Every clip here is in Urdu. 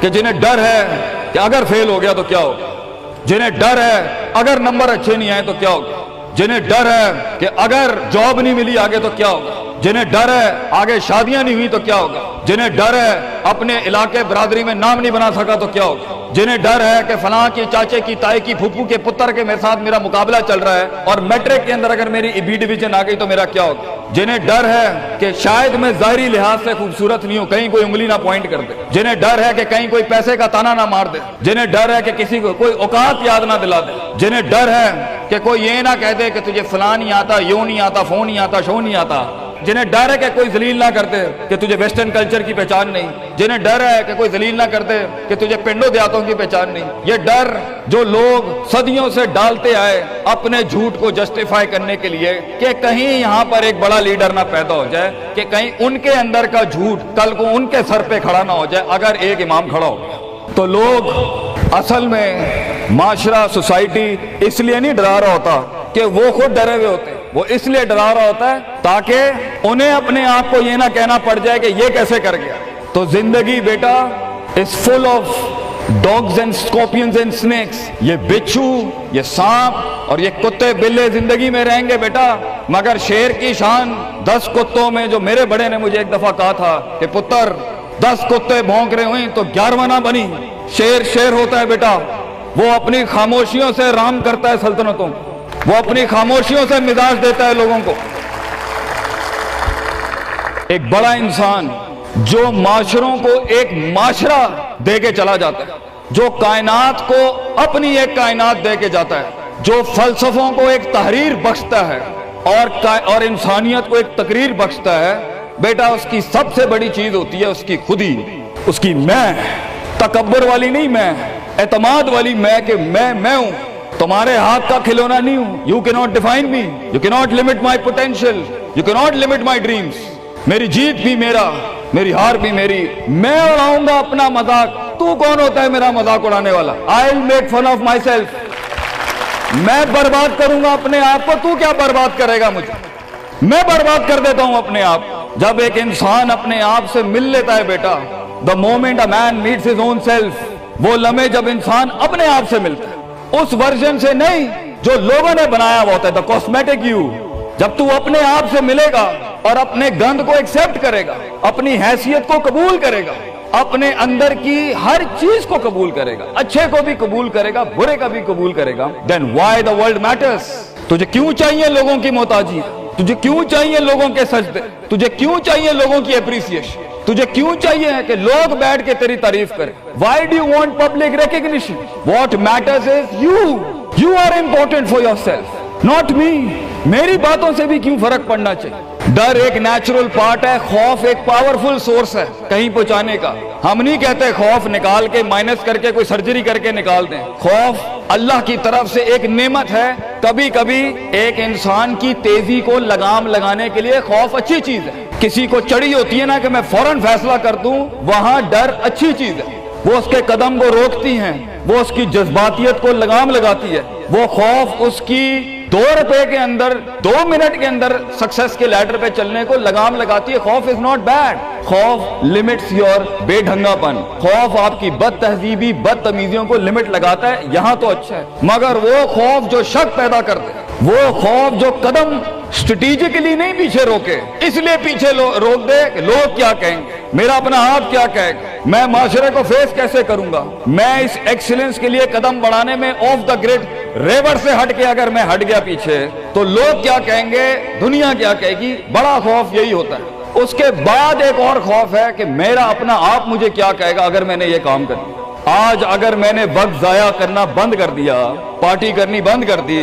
کہ جنہیں ڈر ہے کہ اگر فیل ہو گیا تو کیا ہوگا، جنہیں ڈر ہے اگر نمبر اچھے نہیں آئے تو کیا ہوگا، جنہیں ڈر ہے کہ اگر جاب نہیں ملی آگے تو کیا ہوگا، جنہیں ڈر ہے آگے شادیاں نہیں ہوئی تو کیا ہوگا، جنہیں ڈر ہے اپنے علاقے برادری میں نام نہیں بنا سکا تو کیا ہوگا، جنہیں ڈر ہے کہ فلاں کی چاچے کی تائی کی پھپھو کے پتر کے میرے ساتھ میرا مقابلہ چل رہا ہے اور میٹرک کے اندر اگر میری بی ڈویژن آ گئی تو میرا کیا ہوگا، جنہیں ڈر ہے کہ شاید میں ظاہری لحاظ سے خوبصورت نہیں ہوں، کہیں کوئی انگلی نہ پوائنٹ کر دے، جنہیں ڈر ہے کہ کہیں کوئی پیسے کا تانا نہ مار دے، جنہیں ڈر ہے کہ کسی کو کوئی اوقات یاد نہ دلا دے، جنہیں ڈر ہے کہ کوئی یہ نہ کہہ دے کہ تجھے فلاں نہیں آتا، یوں نہیں آتا، فون نہیں آتا، شو نہیں آتا، جنہیں ڈر ہے کہ کوئی ذلیل نہ کرتے کہ تجھے ویسٹرن کلچر کی پہچان نہیں، جنہیں ڈر ہے کہ کوئی ذلیل نہ کرتے کہ تجھے پنڈوں دیہاتوں کی پہچان نہیں، یہ ڈر جو لوگ صدیوں سے ڈالتے آئے اپنے جھوٹ کو جسٹیفائی کرنے کے لیے کہ کہیں یہاں پر ایک بڑا لیڈر نہ پیدا ہو جائے، کہ کہیں ان کے اندر کا جھوٹ کل کو ان کے سر پہ کھڑا نہ ہو جائے اگر ایک امام کھڑا ہو گیا، تو لوگ اصل میں معاشرہ سوسائٹی اس لیے نہیں ڈرا رہا ہوتا کہ وہ خود ڈرے ہوئے ہوتے، وہ اس لیے ڈرا رہا ہوتا ہے تاکہ انہیں اپنے آپ کو یہ نہ کہنا پڑ جائے کہ یہ کیسے کر گیا۔ تو زندگی بیٹا is full of dogs and scorpions and snakes، یہ بچھو، یہ سانپ اور یہ کتے بلے زندگی میں رہیں گے بیٹا، مگر شیر کی شان 10 کتوں میں، جو میرے بڑے نے مجھے ایک دفعہ کہا تھا کہ پتر 10 کتے بھونک رہے ہوئیں تو 11واں نہ بنی، شیر شیر ہوتا ہے بیٹا، وہ اپنی خاموشیوں سے رام کرتا ہے سلطنتوں، وہ اپنی خاموشیوں سے مزاج دیتا ہے لوگوں کو۔ ایک بڑا انسان جو معاشروں کو ایک معاشرہ دے کے چلا جاتا ہے، جو کائنات کو اپنی ایک کائنات دے کے جاتا ہے، جو فلسفوں کو ایک تحریر بخشتا ہے اور انسانیت کو ایک تقریر بخشتا ہے، بیٹا اس کی سب سے بڑی چیز ہوتی ہے اس کی خودی، اس کی میں، تکبر والی نہیں میں، اعتماد والی میں کہ میں ہوں، تمہارے ہاتھ کا کھلونا نہیں ہوں، you cannot define me, you cannot limit my potential, you cannot limit my dreams، میری جیت بھی میرا، میری ہار بھی میری، میں اڑاؤں گا اپنا مذاق، تو کون ہوتا ہے میرا مذاق اڑانے والا، I'll make fun of myself، میں برباد کروں گا اپنے آپ کو، تو کیا برباد کرے گا مجھے، میں برباد کر دیتا ہوں اپنے آپ۔ جب ایک انسان اپنے آپ سے مل لیتا ہے بیٹا، the moment a man meets his own self، وہ لمحے جب انسان اپنے آپ سے ملتا ہے، اس ورژن سے نہیں جو لوگوں نے بنایا ہوا ہوتا ہے، the cosmetic you، جب تو اپنے آپ سے ملے گا اور اپنے گند کو ایکسپٹ کرے گا، اپنی حیثیت کو قبول کرے گا، اپنے اندر کی ہر چیز کو قبول کرے گا، اچھے کو بھی قبول کرے گا، برے کا بھی قبول کرے گا، then why the world matters، تجھے کیوں چاہیے لوگوں کی محتاجی، تجھے کیوں چاہیے لوگوں کے سجدے، تجھے کیوں چاہیے لوگوں کی اپریسیشن، تجھے کیوں چاہیے کہ لوگ بیٹھ کے تیری تعریف کریں، why do you want public recognition، what matters is you are important for yourself، not me، میری باتوں سے بھی کیوں فرق پڑنا چاہیے۔ ڈر ایک نیچرل پارٹ ہے، خوف ایک پاورفل سورس ہے کہیں پہنچانے کا۔ ہم نہیں کہتے خوف نکال کے مائنس کر کے کوئی سرجری کر کے نکال دیں، خوف اللہ کی طرف سے ایک نعمت ہے۔ کبھی کبھی ایک انسان کی تیزی کو لگام لگانے کے لیے خوف اچھی چیز ہے۔ کسی کو چڑھی ہوتی ہے نا کہ میں فوراً فیصلہ کر دوں، وہاں ڈر اچھی چیز ہے، وہ اس کے قدم کو روکتی ہیں، وہ اس کی جذباتیت کو لگام لگاتی ہے۔ وہ خوف اس کی 2 روپے کے اندر 2 منٹ کے اندر سکسس کے لیڈر پہ چلنے کو لگام لگاتی ہے۔ خوف از ناٹ بیڈ، خوف لمٹس یور بے ڈھنگا پن، خوف آپ کی بد تہذیبی بد تمیزیوں کو لمٹ لگاتا ہے، یہاں تو اچھا ہے۔ مگر وہ خوف جو شک پیدا کرتے، وہ خوف جو قدم اسٹریٹجکلی نہیں پیچھے روکے، اس لیے پیچھے روک دے کہ لوگ کیا کہیں گے، میرا اپنا آپ کیا کہے گا، میں معاشرے کو فیس کیسے کروں گا، میں اس ایکسیلنس کے لیے قدم بڑھانے میں آف دا گریڈ ریور سے ہٹ کے اگر میں ہٹ گیا پیچھے تو لوگ کیا کہیں گے، دنیا کیا کہے گی۔ بڑا خوف یہی ہوتا ہے۔ اس کے بعد ایک اور خوف ہے کہ میرا اپنا آپ مجھے کیا کہے گا اگر میں نے یہ کام کر دیا۔ آج اگر میں نے وقت ضائع کرنا بند کر دیا، پارٹی کرنی بند کر دی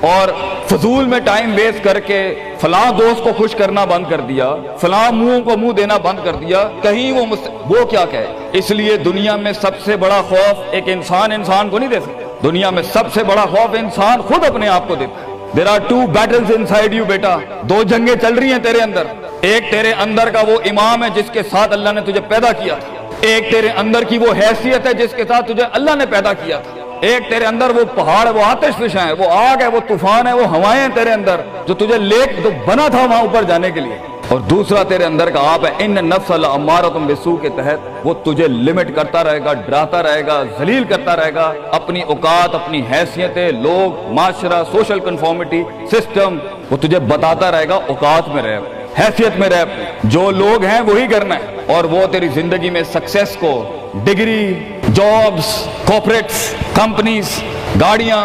اور فضول میں ٹائم ویسٹ کر کے فلاں دوست کو خوش کرنا بند کر دیا، فلاں منہ کو منہ دینا بند کر دیا، کہیں وہ کیا کہے۔ اس لیے دنیا میں سب سے بڑا خوف ایک انسان کو نہیں دے سکتا، دنیا میں سب سے بڑا خوف انسان خود اپنے آپ کو دیتا ہے۔ There are 2 battles inside you بیٹا، 2 جنگیں چل رہی ہیں تیرے اندر۔ ایک تیرے اندر کا وہ امام ہے جس کے ساتھ اللہ نے تجھے پیدا کیا تھا، ایک تیرے اندر کی وہ حیثیت ہے جس کے ساتھ تجھے اللہ نے پیدا کیا تھا، ایک تیرے اندر وہ پہاڑ ہے، وہ آتش فشاں ہے، وہ آگ ہے، وہ طوفان ہے، وہ ہوائیں ہیں تیرے اندر جو تجھے تو بنا تھا وہاں اوپر جانے کے لیے۔ اور دوسرا تیرے اندر کا آپ ہے ان نفس لامارۃ بالسوء کے تحت وہ تجھے لمٹ کرتا رہے گا، ڈراتا رہے گا، ذلیل کرتا رہے گا، اپنی اوقات، اپنی حیثیتیں، لوگ، معاشرہ، سوشل کنفارمیٹی، سسٹم، وہ تجھے بتاتا رہے گا اوقات میں رہ، حیثیت میں رہ، جو لوگ ہیں وہی کرنا ہے، اور وہ تیری زندگی میں سکسیس کو ڈگری، جابز، کارپوریٹس، کمپنیز، گاڑیاں،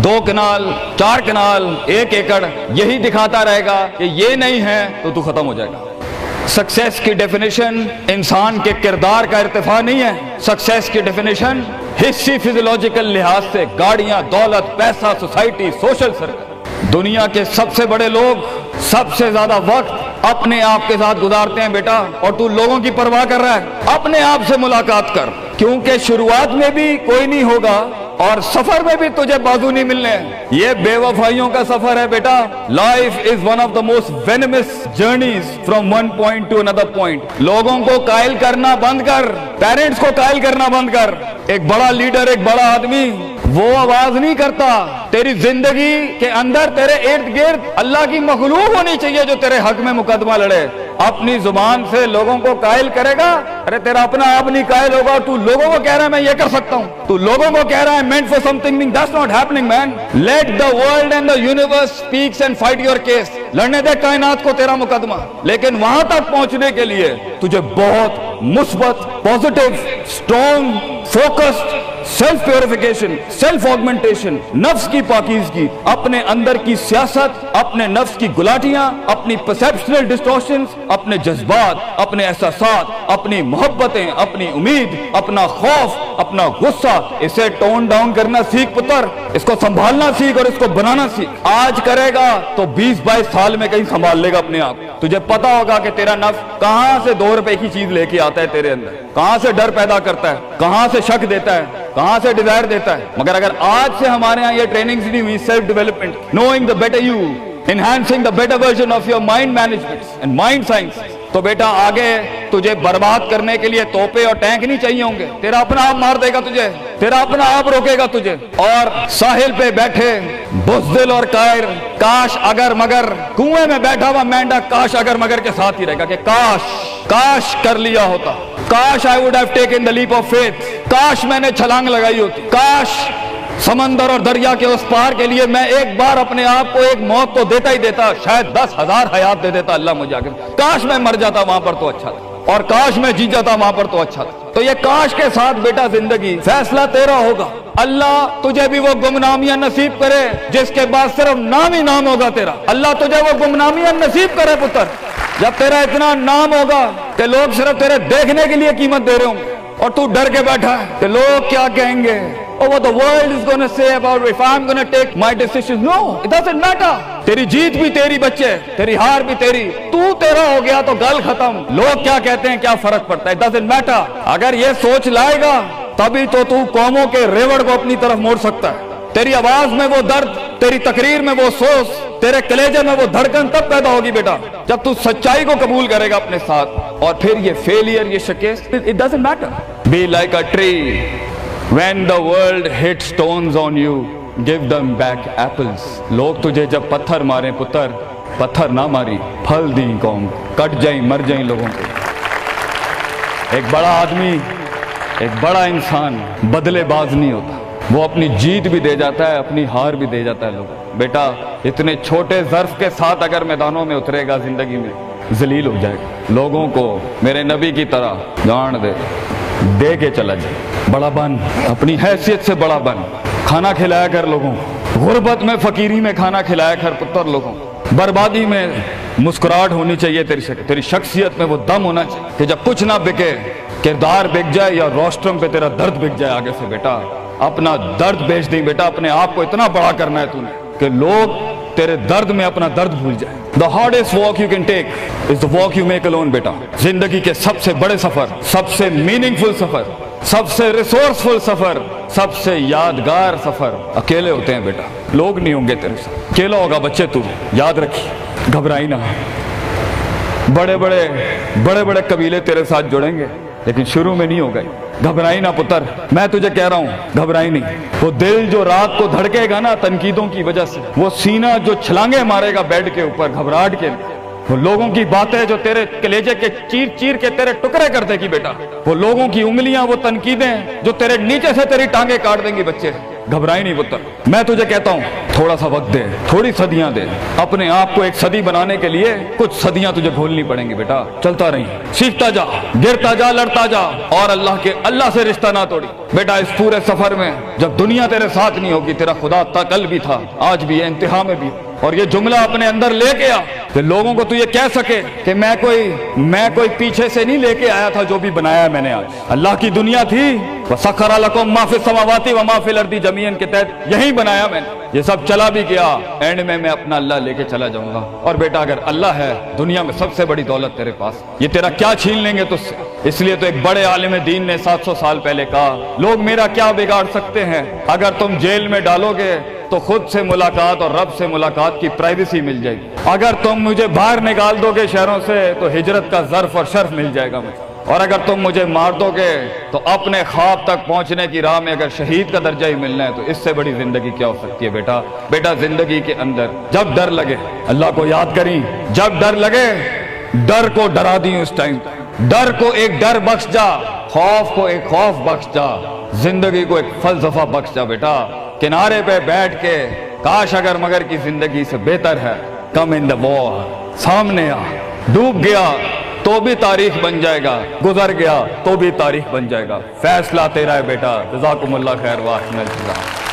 2 کنال، 4 کنال، 1 ایکڑ، یہی دکھاتا رہے گا کہ یہ نہیں ہے تو ختم ہو جائے گا۔ سکسیس کی ڈیفینیشن انسان کے کردار کا ارتفاع نہیں ہے، سکسیس کی ڈیفینیشن حصی فزیولوجیکل لحاظ سے گاڑیاں، دولت، پیسہ، سوسائٹی، سوشل سرکل۔ دنیا کے سب سے بڑے لوگ سب سے زیادہ وقت اپنے آپ کے ساتھ گزارتے ہیں بیٹا، اور تو لوگوں کی پرواہ کر رہا ہے۔ اپنے آپ سے ملاقات کر، کیونکہ شروعات میں بھی کوئی نہیں ہوگا اور سفر میں بھی تجھے بازو نہیں ملنے۔ یہ بے وفائیوں کا سفر ہے بیٹا۔ Life is one of the most venomous journeys from one point to another point. لوگوں کو قائل کرنا بند کر، پیرنٹس کو قائل کرنا بند کر۔ ایک بڑا لیڈر، ایک بڑا آدمی وہ آواز نہیں کرتا، تیری زندگی کے اندر تیرے ارد گرد اللہ کی مخلوق ہونی چاہیے جو تیرے حق میں مقدمہ لڑے۔ اپنی زبان سے لوگوں کو قائل کرے گا، ارے تیرا اپنا آپ نہیں قائل ہوگا، تو لوگوں کو کہہ رہا ہے میں یہ کر سکتا ہوں، تو لوگوں کو کہہ رہا ہے meant for something, that's not happening man. Let the world and the universe speaks and fight your case. لڑنے دے کائنات کو تیرا مقدمہ، لیکن وہاں تک پہنچنے کے لیے تجھے بہت مثبت، positive, strong, focused, self purification, self augmentation, نفس کی پاکیزگی، اپنے اندر کی سیاست، اپنے نفس کی گلاٹیاں، اپنی پرسیپشنل ڈسٹورشنز، اپنے جذبات، اپنے احساسات، اپنی محبتیں، اپنی امید، اپنا خوف، اپنا غصہ، اسے ٹون ڈاؤن کرنا سیکھ پتر، اس کو سنبھالنا سیکھ اور اس کو بنانا سیکھ۔ آج کرے گا تو 20-22 سال میں کہیں سنبھال لے گا اپنے آپ۔ تجھے پتا ہوگا کہ تیرا نفس کہاں سے 2 روپے کی چیز لے کے آتا ہے تیرے اندر، کہاں سے ڈر پیدا کرتا ہے، کہاں سے شک دیتا ہے، کہاں سے ڈیزائر دیتا ہے۔ مگر اگر آج سے ہمارے ہاں یہ ٹریننگز نہیں ہوئی، self development, knowing the better you, enhancing the better version of your mind management and mind science, تو بیٹا آگے تجھے برباد کرنے کے لیے توپے اور ٹینک نہیں چاہیے ہوں گے، تیرا اپنا آپ مار دے گا تجھے، تیرا اپنا آپ روکے گا تجھے۔ اور ساحل پہ بیٹھے بزدل اور قائر، کاش اگر مگر، کنویں میں بیٹھا ہوا مینڈک کاش اگر مگر کے ساتھ ہی رہے گا کہ کاش کر لیا ہوتا، کاش I would have taken the leap of faith، کاش میں نے چھلانگ لگائی ہوتی، کاش سمندر اور دریا کے اس پار کے لیے میں ایک بار اپنے آپ کو ایک موت تو دیتا ہی دیتا، شاید 10,000 حیات دے دیتا اللہ مجھے آگے، کاش میں مر جاتا وہاں پر تو اچھا تھا، اور کاش میں جی جاتا وہاں پر تو اچھا تھا۔ تو یہ کاش کے ساتھ بیٹا زندگی، فیصلہ تیرا ہوگا۔ اللہ تجھے بھی وہ گمنامیاں نصیب کرے جس کے بعد صرف نام ہی نام ہوگا تیرا، اللہ تجھے وہ گمنامیاں نصیب کرے پتر، جب تیرا اتنا نام ہوگا کہ لوگ صرف تیرے دیکھنے کے لیے قیمت دے رہے ہوں گے، اور تو ڈر کے بیٹھا ہے کہ لوگ کیا کہیں گے، or what the world is going to say about if I'm going to take my decisions. No, it doesn't matter. تیری جیت بھی تیری بچے، تیری ہار بھی تیری، تو تیرا ہو گیا تو گل ختم، لوگ کیا کہتے ہیں کیا فرق پڑتا ہے، it doesn't matter۔ اگر یہ سوچ لائے گا تبھی تو قوموں کے ریوڑ کو اپنی طرف موڑ سکتا ہے۔ تیری آواز میں وہ درد، تیری تقریر میں وہ سوز، تیرے کلیجے میں وہ دھڑکن تب پیدا ہوگی بیٹا جب تو سچائی کو قبول کرے گا اپنے ساتھ، اور پھر یہ فیلئر، یہ شکست، it doesn't matter۔ Be like a tree when the world hits stones on you, give them back apples۔ لوگ تجھے جب پتھر ماریں پتر، پتھر نہ ماری، پھل دیں قوم، کٹ جائیں مر جائیں لوگوں کو۔ ایک بڑا آدمی، ایک بڑا انسان بدلے باز نہیں ہوتا، وہ اپنی جیت بھی دے جاتا ہے، اپنی ہار بھی دے جاتا ہے لوگوں۔ بیٹا اتنے چھوٹے ظرف کے ساتھ اگر میدانوں میں اترے گا زندگی میں، ذلیل ہو جائے گا، لوگوں کو میرے نبی کی طرح جان دے کے چلا جائے، بڑا بن، اپنی حیثیت سے بڑا بن، کھانا کھلایا کر لوگوں، غربت میں فقیری میں کھانا کھلایا کر پتر لوگوں، بربادی میں مسکراہٹ ہونی چاہیے تیری شخصیت میں وہ دم ہونا چاہیے کہ جب کچھ نہ بکے، کردار بک جائے یا روسٹرم پہ تیرا درد بک جائے آگے سے، بیٹا اپنا درد بیچ دیں بیٹا، اپنے آپ کو اتنا بڑا کرنا ہے تو نے کہ لوگ تیرے درد میں اپنا درد بھول جائیں۔ The hardest walk you can take is the walk you make alone بیٹا۔ زندگی کے سب سے بڑے سفر، سب سے میننگ فل سفر، سب سے ریسورسفل سفر، سب سے یادگار سفر اکیلے ہوتے ہیں بیٹا، لوگ نہیں ہوں گے تیرے ساتھ، اکیلا ہوگا بچے تو، یاد رکھیے، گھبرائی نہ۔ بڑے بڑے قبیلے تیرے ساتھ جڑیں گے لیکن شروع میں نہیں ہوگا، گھبرائی نہ پتر، میں تجھے کہہ رہا ہوں گھبرائی نہیں۔ وہ دل جو رات کو دھڑکے گا نا تنقیدوں کی وجہ سے، وہ سینہ جو چھلانگے مارے گا بیڈ کے اوپر گھبراہٹ کے، وہ لوگوں کی باتیں جو تیرے کلیجے کے چیر چیر کے تیرے ٹکڑے کر دے گی بیٹا، وہ لوگوں کی انگلیاں، وہ تنقیدیں جو تیرے نیچے سے تیری ٹانگیں کاٹ دیں گی بچے، گھبرائی نہیں پتر۔ میں تجھے کہتا ہوں تھوڑا سا وقت دے، تھوڑی صدیاں دے، اپنے آپ کو ایک صدی بنانے کے لیے کچھ صدیاں تجھے گھولنی پڑیں گی بیٹا، چلتا رہی، سیکھتا جا، گرتا جا، لڑتا جا، اور اللہ سے رشتہ نہ توڑی بیٹا۔ اس پورے سفر میں جب دنیا تیرے ساتھ نہیں ہوگی، تیرا خدا تھا، کل بھی تھا، آج بھی ہے، انتہا میں بھی، اور یہ جملہ اپنے اندر لے کے آ کہ لوگوں کو تو یہ کہہ سکے کہ میں کوئی پیچھے سے نہیں لے کے آیا تھا، جو بھی بنایا میں نے آج اللہ کی دنیا تھی، وَسَخَّرَ لَكُم مَّا فِي السَّمَاوَاتِ وَمَا فِي الْأَرْضِ جَمِيعًا کے تحت یہی بنایا میں نے، یہ سب چلا بھی گیا، اینڈ میں اپنا اللہ لے کے چلا جاؤں گا۔ اور بیٹا اگر اللہ ہے دنیا میں سب سے بڑی دولت تیرے پاس، یہ تیرا کیا چھین لیں گے تجھ سے؟ اس لیے تو ایک بڑے عالم دین نے 700 سال پہلے کہا، لوگ میرا کیا بگاڑ سکتے ہیں؟ اگر تم جیل میں ڈالو گے تو خود سے ملاقات اور رب سے ملاقات کی پرائیویسی مل جائے گی، اگر تم مجھے باہر نکال دو گے شہروں سے تو ہجرت کا ظرف اور شرف مل جائے گا مجھے، اور اگر تم مجھے مار دو گے تو اپنے خواب تک پہنچنے کی راہ میں اگر شہید کا درجہ ہی ملنا ہے تو اس سے بڑی زندگی کیا ہو سکتی ہے بیٹا زندگی کے اندر جب ڈر لگے اللہ کو یاد کریں، جب ڈر لگے ڈر کو ڈرا دیں، اس ٹائم ڈر کو ایک ڈر بخش جا، خوف کو ایک خوف بخش جا، زندگی کو ایک فلسفہ بخش جا بیٹا۔ کنارے پہ بیٹھ کے کاش اگر مگر کی زندگی سے بہتر ہے، کم ان دا وار، سامنے آ، ڈوب گیا تو بھی تاریخ بن جائے گا، گزر گیا تو بھی تاریخ بن جائے گا، فیصلہ تیرا ہے بیٹا۔ جزاکم اللہ خیر واحسن الجزاء۔